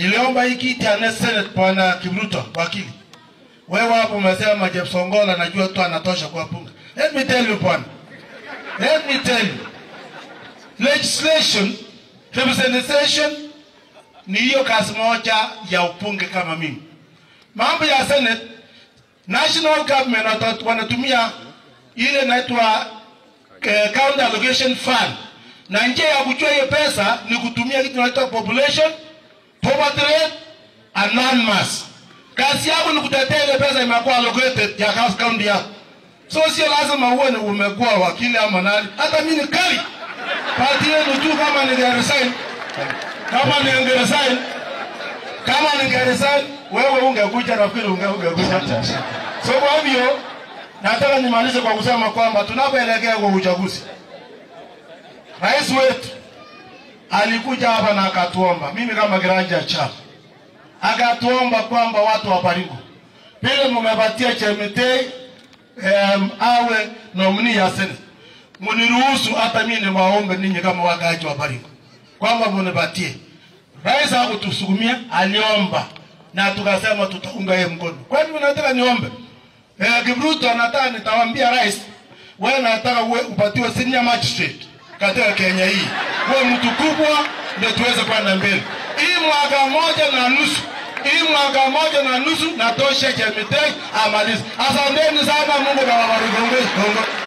Niliomba hii kiti ya Senate Bwana Kibruto wakili. Wewe hapo umesema Jeff Songola najua tu anatosha kwa bunge. Let me tell you bwana. Let me tell you. Legislation, representation ni hiyo kazi moja ya upunge kama mimi. Mambo ya Senate, national government wanatumia ile inaitwa county allocation fund. Na njia ya kuchukua hiyo pesa ni kutumia kitu inaitwa population, poverty rate and non-mass. Kazi yako ni kutetea ile pesa imekuwa allocated ya county yako. So sio lazima uwe umekuwa wakili ama nani. Hata mimi ni kali. Party yenu tu kama ningeresign. Kama ningeresign, wewe ungekuja nafikiri ungekuja. So kwa hivyo nataka nimalize kwa kusema kwamba tunapoelekea kwa uchaguzi, rais wetu alikuja hapa na akatuomba, mimi kama kiranja ya chama, akatuomba kwamba watu wa Baringo vile mmepatia Chemitei awe nominee ya Senate, mniruhusu hata mimi niwaombe ninyi kama wakaaji wa Baringo kwamba mnipatie. Rais hakutusukumia, aliomba na tukasema tutaunga yeye mkono. Kwa nini nataka niombe? Kibruto anataka nitawaambia rais, wewe nataka uwe upatiwe senior magistrate katika Kenya hii. Wewe mtu kubwa ndio tuweze kwenda mbele. Hii mwaka moja na nusu natosha Chemitei amalize. Asanteni sana, Mungu awabariki.